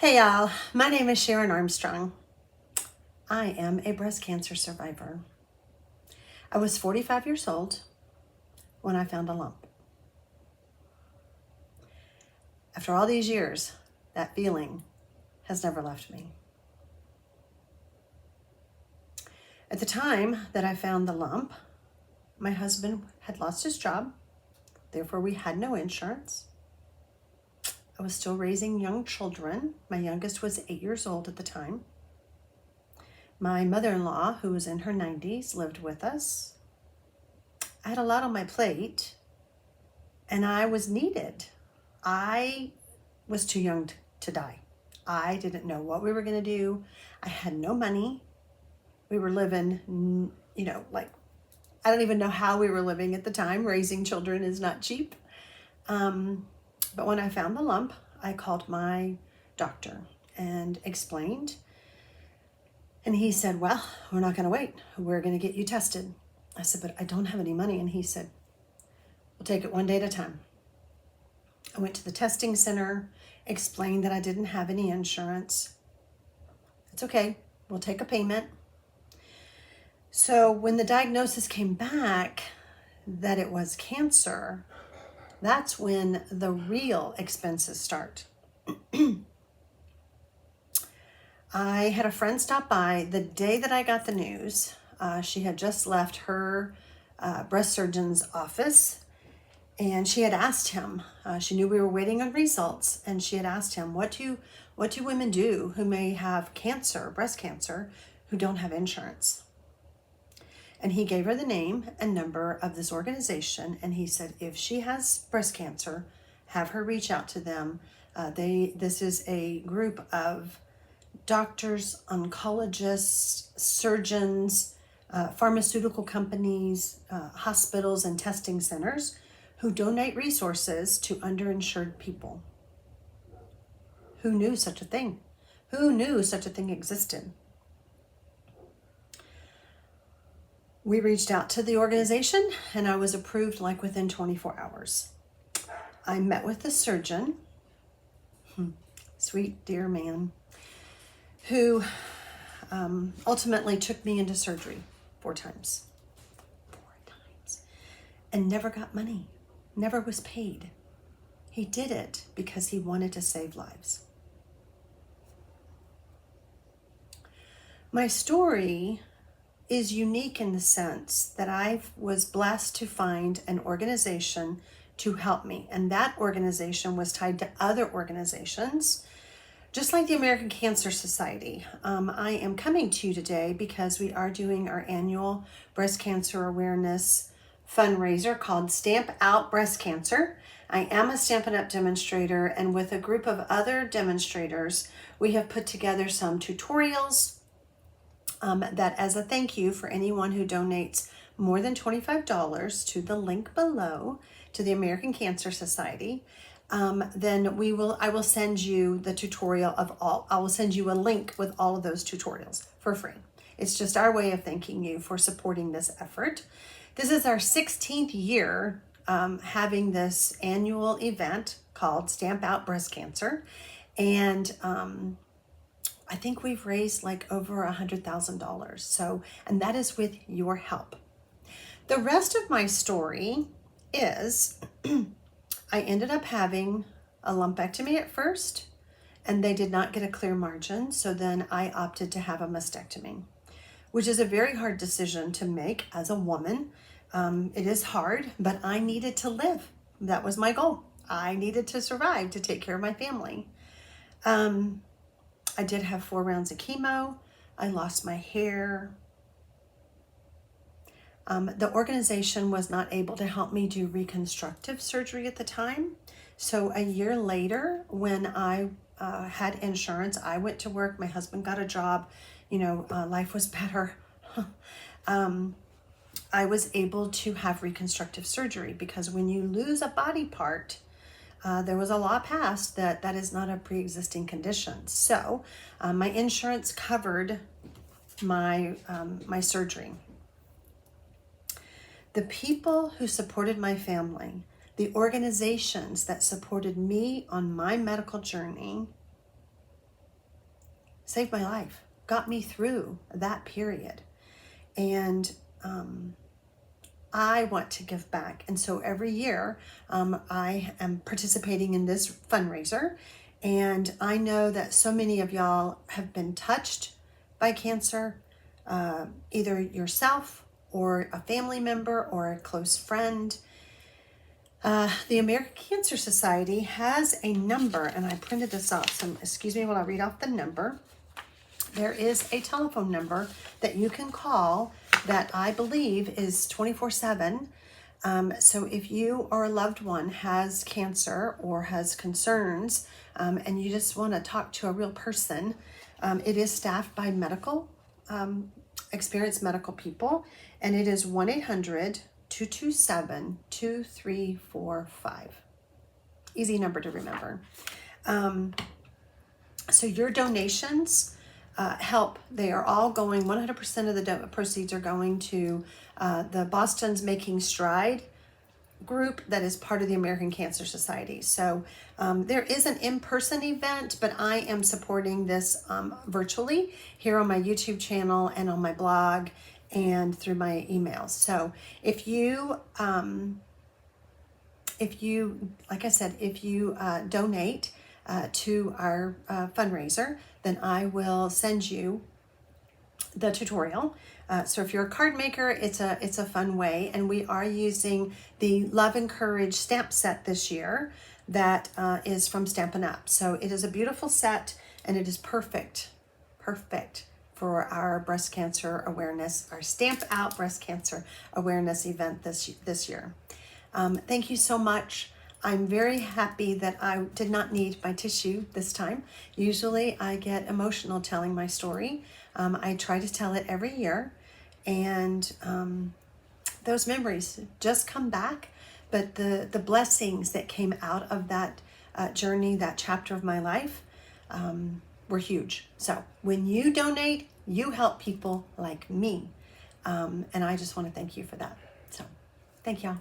Hey y'all, my name is Sharon Armstrong. I am a breast cancer survivor. I was 45 years old when I found a lump. After all these years, that feeling has never left me. At the time that I found the lump, my husband had lost his job, therefore we had no insurance. I was still raising young children. My youngest was 8 years old at the time. My mother-in-law, who was in her 90s, lived with us. I had a lot on my plate, and I was needed. I was too young to die. I didn't know what we were going to do. I had no money. We were living, I don't even know how we were living at the time. Raising children is not cheap. But when I found the lump, I called my doctor and explained. And he said, well, we're not going to wait. We're going to get you tested. I said, but I don't have any money. And he said, we'll take it one day at a time. I went to the testing center, explained that I didn't have any insurance. It's okay, we'll take a payment. So when the diagnosis came back that it was cancer, that's when the real expenses start. I had a friend stop by the day that I got the news. She had just left her breast surgeon's office, and she had asked him, she knew we were waiting on results, and she had asked him, what do women do who may have cancer, breast cancer, who don't have insurance? And he gave her the name and number of this organization, and he said, if she has breast cancer, have her reach out to them. This is a group of doctors, oncologists, surgeons, pharmaceutical companies, hospitals, and testing centers who donate resources to underinsured people. Who knew such a thing? Who knew such a thing existed? We reached out to the organization, and I was approved like within 24 hours. I met with the surgeon, sweet dear man, who ultimately took me into surgery 4 times. 4 times. And never got money, never was paid. He did it because he wanted to save lives. My story is unique in the sense that I was blessed to find an organization to help me. And that organization was tied to other organizations, just like the American Cancer Society. I am coming to you today because we are doing our annual breast cancer awareness fundraiser called Stamp Out Breast Cancer. I am a Stampin' Up! Demonstrator, and with a group of other demonstrators, we have put together some tutorials that as a thank you for anyone who donates more than $25 to the link below to the American Cancer Society, then I will send you the tutorial I will send you a link with all of those tutorials for free. It's just our way of thanking you for supporting this effort. This is our 16th year having this annual event called Stamp Out Breast Cancer. And I think we've raised like over $100,000. So, and that is with your help. The rest of my story is I ended up having a lumpectomy at first, and they did not get a clear margin. So then I opted to have a mastectomy, which is a very hard decision to make as a woman. It is hard, but I needed to live. That was my goal. I needed to survive to take care of my family. I did have 4 rounds of chemo. I lost my hair. The organization was not able to help me do reconstructive surgery at the time. So a year later, when I had insurance, I went to work. My husband got a job. Life was better. I was able to have reconstructive surgery because when you lose a body part, there was a law passed that is not a pre-existing condition. So my insurance covered my surgery. The people who supported my family, the organizations that supported me on my medical journey, saved my life, got me through that period. And I want to give back. And so every year I am participating in this fundraiser. And I know that so many of y'all have been touched by cancer, either yourself or a family member or a close friend. The American Cancer Society has a number, and I printed this off, so excuse me while I read off the number. There is a telephone number that you can call that I believe is 24/7. So if you or a loved one has cancer or has concerns, and you just want to talk to a real person, it is staffed by experienced medical people, and it is 1-800-227-2345. Easy number to remember. So your donations help. They are all going, 100% of the proceeds are going to the Boston's Making Stride group that is part of the American Cancer Society. So there is an in-person event, but I am supporting this virtually here on my YouTube channel and on my blog and through my emails. So if you, like I said, if you donate to our fundraiser, then I will send you the tutorial. So if you're a card maker, it's a fun way, and we are using the Love and Courage stamp set this year that is from Stampin' Up. So it is a beautiful set, and it is perfect for our breast cancer awareness, our Stamp Out breast cancer awareness event this year. Thank you so much. I'm very happy that I did not need my tissue this time. Usually I get emotional telling my story. I try to tell it every year, and those memories just come back. But the blessings that came out of that journey, that chapter of my life, were huge. So when you donate, you help people like me. And I just want to thank you for that. So thank y'all.